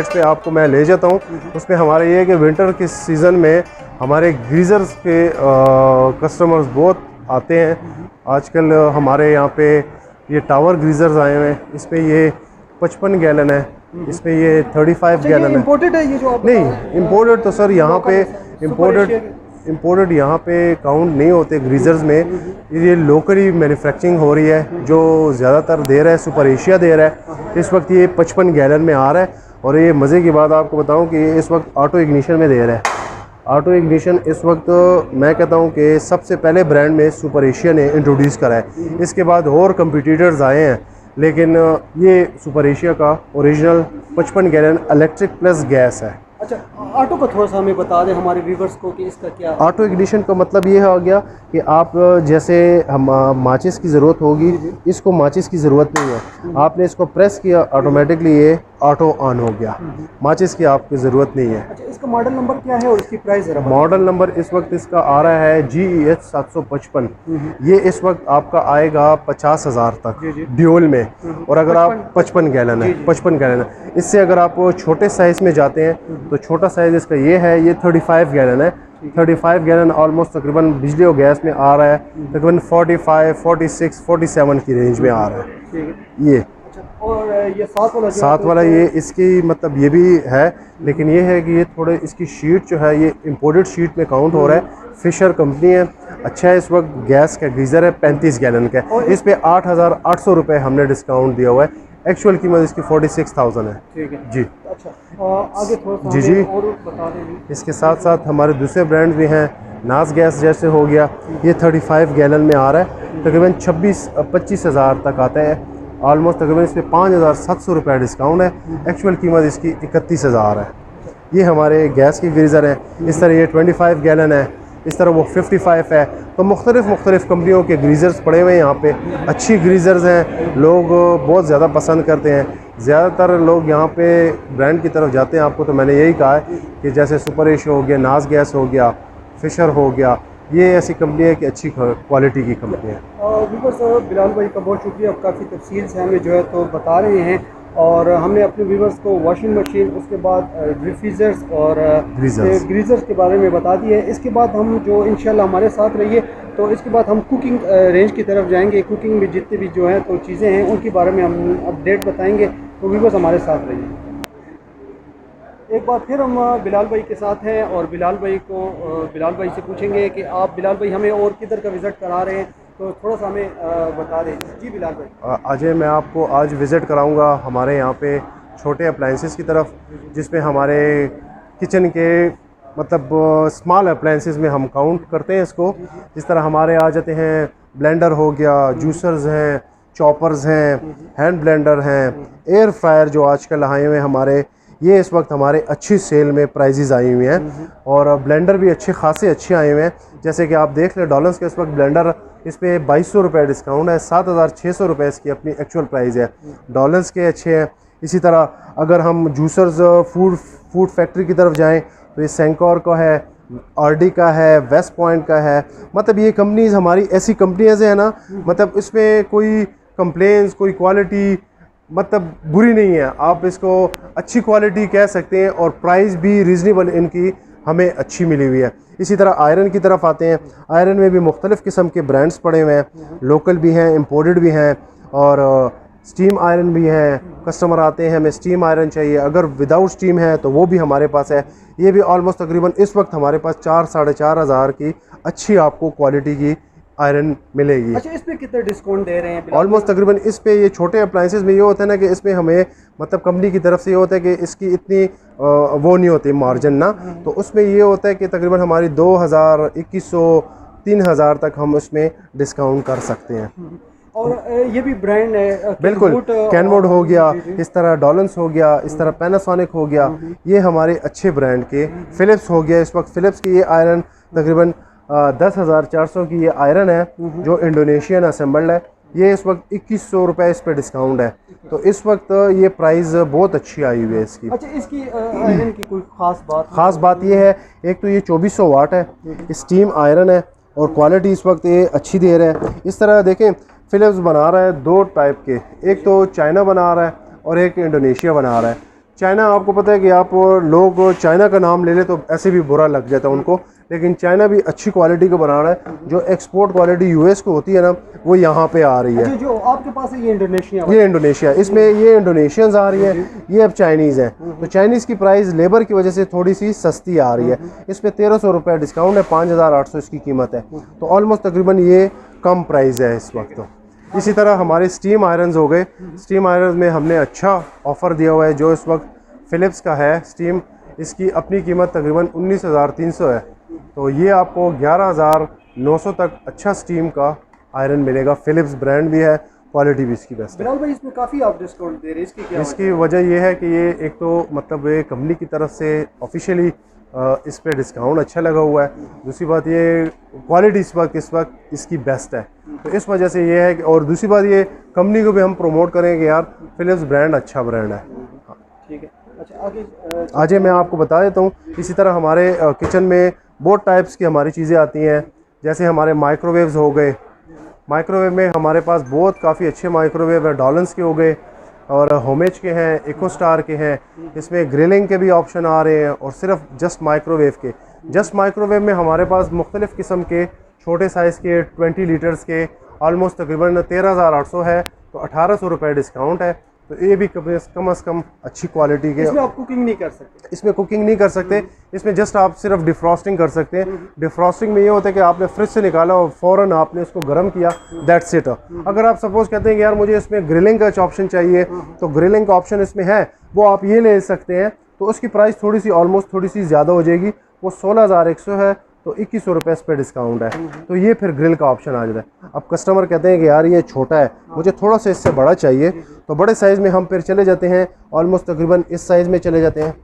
Sites पे आपको मैं ले जाता हूँ। उसमें हमारे ये है कि विंटर के सीज़न में हमारे गीज़र्स के कस्टमर्स बहुत आते हैं। आजकल हमारे यहाँ पे ये टावर गीज़र्स आए हुए हैं, इसमें ये 55 गैलन है, इसमें ये 35 गैलन है। इम्पोर्टेड है ये जो आप नहीं, इम्पोर्टेड तो सर यहाँ पे इम्पोर्टेड यहाँ पे काउंट नहीं होते ग्रीजर्स में। ये लोकली मैन्युफैक्चरिंग हो रही है, जो ज़्यादातर दे रहा है सुपर एशिया दे रहा है। इस वक्त ये 55 गैलन में आ रहा है और ये मज़े की बात आपको बताऊं कि इस वक्त ऑटो इग्निशन में दे रहा है। ऑटो इग्निशन इस वक्त मैं कहता हूं कि सबसे पहले ब्रांड में सुपर एशिया ने इंट्रोड्यूस करा है। इसके बाद और कंपटीटर्स आए हैं, लेकिन ये सुपर एशिया का original 55 gallon electric plus gas है। अच्छा, ऑटो का थोड़ा सा हमें बता दें हमारे व्यूवर्स को कि इसका क्या। ऑटो इग्निशन का मतलब ये हो गया कि आप जैसे हम माचिस की ज़रूरत होगी, इसको माचिस की ज़रूरत नहीं है। आपने इसको प्रेस किया, ऑटोमेटिकली ये ऑटो ऑन हो गया, माचिस की आपकी ज़रूरत नहीं है। अच्छा, इसका मॉडल नंबर क्या है और इसकी प्राइस ज़रा। मॉडल नंबर इस वक्त इसका आ रहा है GEH 755। ये इस वक्त आपका आएगा 50,000 तक ड्यूल में। और अगर आप 55 गैलन है, 55 गैलन है। इससे अगर आप छोटे साइज़ में जाते हैं तो छोटा साइज़ इसका ये है, ये 35 गैलन है। 35 गैलन ऑलमोस्ट तकरीबन बिजली और गैस में आ रहा है तकरीबन 45, 46, 47 की रेंज में आ रहा है ये। और ये साथ वाला ये इसकी मतलब ये भी है, लेकिन ये है कि ये थोड़े इसकी शीट जो है ये इंपोर्टेड शीट में काउंट हो रहा है। फिशर कंपनी है, अच्छा है। इस वक्त गैस का गीज़र है 35 गैलन का, इस पे 8,800 रुपये हमने डिस्काउंट दिया हुआ है। एक्चुअल कीमत इसकी 46,000 है। ठीक है जी। अच्छा, आगे थोड़ा जी और बता दें। इसके साथ साथ हमारे दूसरे ब्रांड्स भी हैं। नाज गैस जैसे हो गया, ये 35 गैलन में आ रहा है, तकरीबन 25,000 तक आता है। ऑलमोस्ट तकरीबन इस पर 5,700 रुपये डिस्काउंट है। एक्चुअल कीमत इसकी 31,000 है। ये हमारे गैस की गीज़र हैं। इस तरह ये 25 गैलन है, इस तरह वो 55 है। तो मुख्तलिफ़ कंपनियों के ग्रीज़र्स पड़े हुए हैं यहाँ पे। अच्छी ग्रीज़र्स हैं, लोग बहुत ज़्यादा पसंद करते हैं। ज़्यादातर लोग यहाँ पे ब्रांड की तरफ जाते हैं। आपको तो मैंने यही कहा है कि जैसे सुपर एशिया हो गया, नाज गैस हो गया, फिशर हो गया, ये ऐसी कंपनी है कि अच्छी क्वालिटी की कंपनी है। बिल्कुल सर, बिलाल भाई का बहुत शुक्रिया, आप काफ़ी तफसील से हमें जो है तो बता रहे हैं। और हमने अपने व्यूवर्स को वॉशिंग मशीन, उसके बाद डिफ्यूज़र्स और ग्रीजर्स के बारे में बता दिया है। इसके बाद हम जो इंशाल्लाह हमारे साथ रहिए, तो इसके बाद हम कुकिंग रेंज की तरफ जाएंगे। कुकिंग में जितने भी जो हैं तो चीज़ें हैं उनके बारे में हम अपडेट बताएंगे, तो व्यूवर्स हमारे साथ रहिए। एक बार फिर हम बिलाल भाई के साथ हैं और बिलाल भाई से पूछेंगे कि आप बिलाल भाई हमें और किधर का विज़िट करा रहे हैं, तो थोड़ा सा हमें बता दें। जी बिलाल भाई। अजय, मैं आपको आज विज़िट कराऊंगा हमारे यहाँ पे छोटे अप्लाइंसेस की तरफ, जिसमें हमारे किचन के मतलब स्मॉल अप्लाइंसेस में हम काउंट करते हैं इसको। जिस तरह हमारे आ जाते हैं ब्लेंडर हो गया, जूसर्स हैं, चॉपर्स हैं, हैंड ब्लेंडर हैं, एयर फ्रायर जो आजकल आए हुए हैं हमारे, ये इस वक्त हमारे अच्छी सेल में प्राइजेज़ आई हुई हैं। और ब्लेंडर भी अच्छे आए हुए हैं। जैसे कि आप देख लें डॉलर्स के इस वक्त ब्लेंडर इस पर 2,200 रुपये डिस्काउंट है। 7,600 रुपये इसकी अपनी एक्चुअल प्राइस है। डॉलर्स के अच्छे हैं। इसी तरह अगर हम जूसर्स फूड फैक्ट्री की तरफ जाएं तो ये सेंकोर का है, आरडी का है, वेस्ट पॉइंट का है। मतलब ये कंपनीज हमारी ऐसी कंपनीज हैं ना, मतलब इसमें कोई कंप्लेंट्स, कोई क्वालिटी मतलब बुरी नहीं है। आप इसको अच्छी क्वालिटी कह सकते हैं और प्राइस भी रीज़नेबल इनकी हमें अच्छी मिली हुई है। इसी तरह आयरन की तरफ आते हैं। आयरन में भी मुख्तलिफ़ किस्म के ब्रांड्स पड़े हुए हैं, लोकल भी हैं, इम्पोर्टेड भी हैं और स्टीम आयरन भी हैं। कस्टमर आते हैं हमें स्टीम आयरन चाहिए, अगर विदाउट स्टीम है तो वो भी हमारे पास है। ये भी ऑलमोस्ट तकरीबन इस वक्त हमारे पास 4-4.5 हज़ार की अच्छी आपको क्वालिटी की आयरन मिलेगी। अच्छा, इस पे कितना डिस्काउंट दे रहे हैं? ऑलमोस्ट तकरीबन इस पे ये छोटे अप्लाइंसेस में ये होता है ना कि इसमें हमें मतलब कंपनी की तरफ से ये होता है कि इसकी इतनी वो नहीं होती मार्जिन ना, तो उसमें ये होता है कि तकरीबन हमारी 2,000, 2,100, 3,000 तक हम उसमें डिस्काउंट कर सकते हैं। और ये भी ब्रांड है बिल्कुल, कैनवुड हो गया, इस तरह डॉलन्स हो गया, इस तरह पैनासोनिक हो गया, ये हमारे अच्छे ब्रांड के। फ़िलिप्स हो गया, इस वक्त फ़िलिप्स की ये आयरन तकरीबन 10,400 की ये आयरन है जो इंडोनेशियन असेंबल्ड है। ये इस वक्त 2,100 रुपये इस पर डिस्काउंट है, तो इस वक्त ये प्राइस बहुत अच्छी आई हुई है इसकी। अच्छा, इसकी आयरन की कोई ख़ास बात ये है, एक तो ये 2400 वाट है, स्टीम आयरन है और क्वालिटी इस वक्त ये अच्छी दे रहा है। इस तरह देखें, फ़िलिप्स बना रहा है 2 टाइप के, एक तो चाइना बना रहा है और एक इंडोनेशिया बना रहा है। चाइना आपको पता है कि आप लोग चाइना का नाम ले ले तो ऐसे भी बुरा लग जाता है उनको, लेकिन चाइना भी अच्छी क्वालिटी को बना रहा है। जो एक्सपोर्ट क्वालिटी यूएस को होती है ना, वो यहाँ पे आ रही है। जो आपके पास है ये इंडोनेशिया, ये इंडोनेशिया, इसमें ये इंडोनेशियंस आ रही है, ये अब चाइनीज़ हैं। तो चाइनीज़ की प्राइस लेबर की वजह से थोड़ी सी सस्ती आ रही है। इस पर 1300 रुपये डिस्काउंट है, 5800 इसकी कीमत है। तो ऑलमोस्ट तकरीबन ये कम प्राइस है इस वक्त। इसी तरह हमारे स्टीम आयरन्स हो गए। स्टीम आयरन्स में हमने अच्छा ऑफ़र दिया हुआ है। जो इस वक्त फ़िलिप्स का है स्टीम, इसकी अपनी कीमत तकरीबन 19,300 है। तो ये आपको 11,900 तक अच्छा स्टीम का आयरन मिलेगा। फ़िलिप्स ब्रांड भी है, क्वालिटी भी इसकी बेस्ट है। बिलाल भाई इसमें काफ़ी आप डिस्काउंट दे रहे हैं, इसकी क्या इसकी वजह यह है कि ये एक तो मतलब ये कंपनी की तरफ से ऑफिशियली इस पे डिस्काउंट अच्छा लगा हुआ है। दूसरी बात ये क्वालिटी इस वक्त इसकी बेस्ट है, तो इस वजह से ये है कि, और दूसरी बात ये कंपनी को भी हम प्रमोट करेंगे यार फ़िलिप्स ब्रांड अच्छा ब्रांड है। ठीक है, अच्छा आगे मैं आपको बता देता हूँ। इसी तरह हमारे किचन में बहुत टाइप्स की हमारी चीज़ें आती हैं। जैसे हमारे माइक्रोवेव्स हो गए। माइक्रोवेव में हमारे पास बहुत काफ़ी अच्छे माइक्रोवेव है। डॉलन्स के हो गए और होमेज के हैं, इको स्टार के हैं। इसमें ग्रिलिंग के भी ऑप्शन आ रहे हैं और सिर्फ जस्ट माइक्रोवेव के। जस्ट माइक्रोवेव में हमारे पास मुख्तलिफ़ किस्म के छोटे साइज़ के 20 लीटर्स के ऑलमोस्ट तकरीबन 13,800 है। तो 1,800 रुपये डिस्काउंट है। तो ये भी कम से कम अच्छी क्वालिटी के। इसमें आप कुकिंग नहीं कर सकते, इसमें कुकिंग नहीं कर सकते। इसमें जस्ट आप सिर्फ डिफ्रॉस्टिंग कर सकते हैं। डिफ्रॉस्टिंग में ये होता है कि आपने फ्रिज से निकाला और फ़ौरन आपने इसको गर्म किया, दैट्स इट। अगर आप सपोज़ कहते हैं कि यार मुझे इसमें ग्रिलिंग का ऑप्शन चाहिए, तो ग्रिलिंग का ऑप्शन इसमें है, वो आप ये ले सकते हैं। तो उसकी प्राइस थोड़ी सी ऑलमोस्ट थोड़ी सी ज़्यादा हो जाएगी। वो 16,100 है, तो 2100 रुपये इस पर डिस्काउंट है। तो ये फिर ग्रिल का ऑप्शन आ जाता है। अब कस्टमर कहते हैं कि यार ये छोटा है, मुझे थोड़ा सा इससे बड़ा चाहिए, तो बड़े साइज़ में हम फिर चले जाते हैं। ऑलमोस्ट तकरीबन इस साइज़ में चले जाते हैं।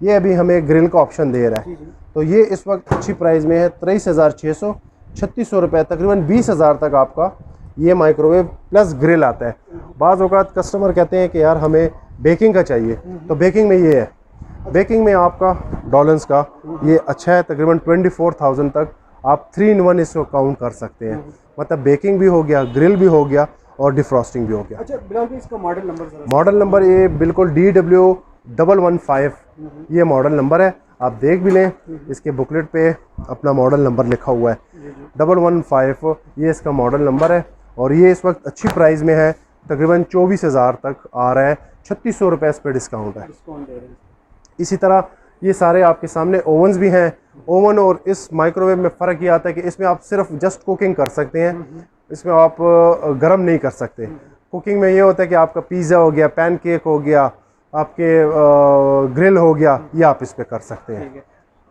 ये अभी हमें ग्रिल का ऑप्शन दे रहा है। तो ये इस वक्त अच्छी प्राइस में है, 23,600, 3600 रुपये, तकरीबन 20,000 तक आपका ये माइक्रोवेव प्लस ग्रिल आता है। बाज़ औक़ात कस्टमर कहते हैं कि यार हमें बेकिंग का चाहिए, तो बेकिंग में ये है। बेकिंग में आपका डॉलन्स का ये अच्छा है, तकरीबन 24,000 तक आप 3 in 1 इसको काउंट कर सकते हैं। मतलब बेकिंग भी हो गया, ग्रिल भी हो गया और डिफ्रॉस्टिंग भी हो गया। अच्छा बिलाल भाई इसका मॉडल नंबर मॉडल नंबर ये बिल्कुल DW115 ये मॉडल नंबर है। आप देख भी लें, इसके बुकलेट पे अपना मॉडल नंबर लिखा हुआ है 115, ये इसका मॉडल नंबर है। और ये इस वक्त अच्छी प्राइस में है, तकरीबन 24,000 तक आ रहा है। 3600 रुपये इस पर डिस्काउंट है। इसी तरह ये सारे आपके सामने ओवन्स भी हैं। ओवन और इस माइक्रोवेव में फ़र्क ये आता है कि इसमें आप सिर्फ जस्ट कुकिंग कर सकते हैं, इसमें आप गर्म नहीं कर सकते। कुकिंग में ये होता है कि आपका पिज़्ज़ा हो गया, पैनकेक हो गया, आपके ग्रिल हो गया, ये आप इस पर कर सकते हैं।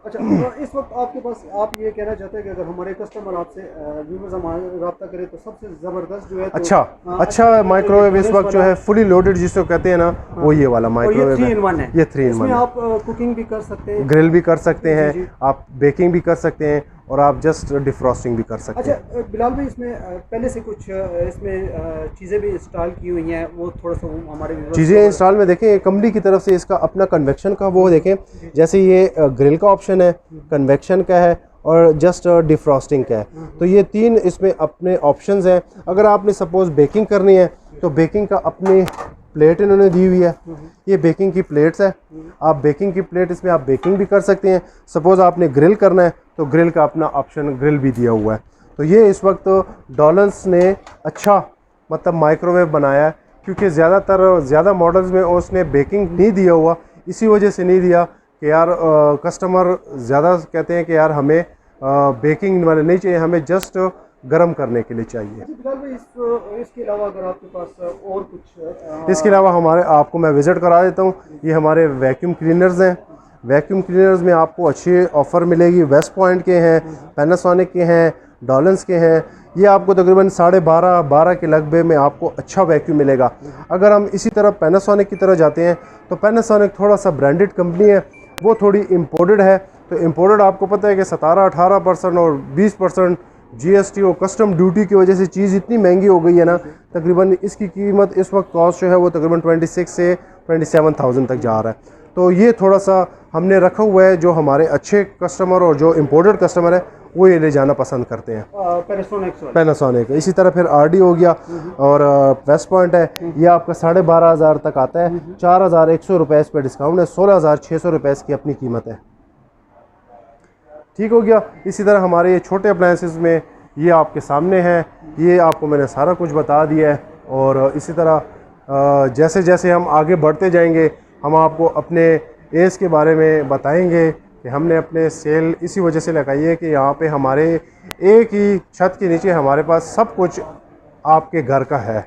अच्छा, तो इस वक्त आपके पास आप ये कहना चाहते हैं कि अगर हमारे कस्टमर आपसे व्यूअर्स हमारे रब्ता करें तो सबसे ज़बरदस्त जो है तो अच्छा माइक्रोवेव इस वक्त जो है फुली लोडेड जिसको कहते हैं ना, वो ये वाला माइक्रोवेव है। ये 3 in 1 है। आप कुकिंग भी कर सकते हैं, ग्रिल भी कर सकते हैं, आप बेकिंग भी कर सकते हैं और आप जस्ट डिफ्रॉस्टिंग भी कर सकते हैं। अच्छा बिलाल भाई इसमें पहले से कुछ इसमें चीज़ें भी इंस्टॉल की हुई हैं, वो थोड़ा सा हमारे चीज़ें इंस्टॉल में देखें। कंपनी की तरफ से इसका अपना कन्वेक्शन का वो देखें, जैसे ये ग्रिल का ऑप्शन है, कन्वेक्शन का है और जस्ट डिफ्रॉस्टिंग का है। तो ये 3 इसमें अपने ऑप्शंस हैं। अगर आपने सपोज़ बेकिंग करनी है तो बेकिंग का अपनी प्लेट इन्होंने दी हुई है। ये बेकिंग की प्लेट्स है। आप बेकिंग की प्लेट इसमें आप बेकिंग भी कर सकते हैं। सपोज़ आपने ग्रिल करना है तो ग्रिल का अपना ऑप्शन ग्रिल भी दिया हुआ है। तो ये इस वक्त डॉलन्स ने अच्छा मतलब माइक्रोवेव बनाया है, क्योंकि ज़्यादा मॉडल्स में उसने बेकिंग नहीं दिया हुआ। इसी वजह से नहीं दिया कि यार कस्टमर ज़्यादा कहते हैं कि यार हमें बेकिंग वाले नहीं चाहिए, हमें जस्ट गर्म करने के लिए चाहिए। इसके अलावा अगर आपके पास और कुछ इसके अलावा आपको मैं विज़िट करा देता हूँ। ये हमारे वैक्यूम क्लीनर्स हैं। वैक्यूम क्लीनर्स में आपको अच्छी ऑफ़र मिलेगी। वेस्ट पॉइंट के हैं, पैनासोनिक के हैं, डॉलन्स के हैं। ये आपको तकरीबन 12.5 के लगभग में आपको अच्छा वैक्यूम मिलेगा। अगर हम इसी तरह पैनासोनिक की तरह जाते हैं तो पैनासोनिक थोड़ा सा ब्रांडेड कंपनी है, वो थोड़ी इम्पोर्टेड है। तो इम्पोर्टेड आपको पता है कि 17-18% और 20% GST और कस्टम ड्यूटी की वजह से चीज़ इतनी महंगी हो गई है ना, तकरीबन इसकी कीमत इस वक्त कॉस्ट जो है वो तकरीबन 26 से 27,000 तक जा रहा है। तो ये थोड़ा सा हमने रखा हुआ है, जो हमारे अच्छे कस्टमर और जो इम्पोर्टेड कस्टमर है वो ये ले जाना पसंद करते हैं। पैनासोनिक। इसी तरह फिर RD हो गया और वेस्ट पॉइंट है, ये आपका 12,500 तक आता है। 4,100 रुपये इस पर डिस्काउंट है, 16,600 रुपये इसकी अपनी कीमत है। ठीक हो गया। इसी तरह हमारे ये छोटे अप्लायंसेस में ये आपके सामने है, ये आपको मैंने सारा कुछ बता दिया है। और इसी तरह जैसे जैसे हम आगे बढ़ते जाएंगे हम आपको अपने एज के बारे में बताएंगे कि हमने अपने सेल इसी वजह से लगाई है कि यहाँ पे हमारे एक ही छत के नीचे हमारे पास सब कुछ आपके घर का है।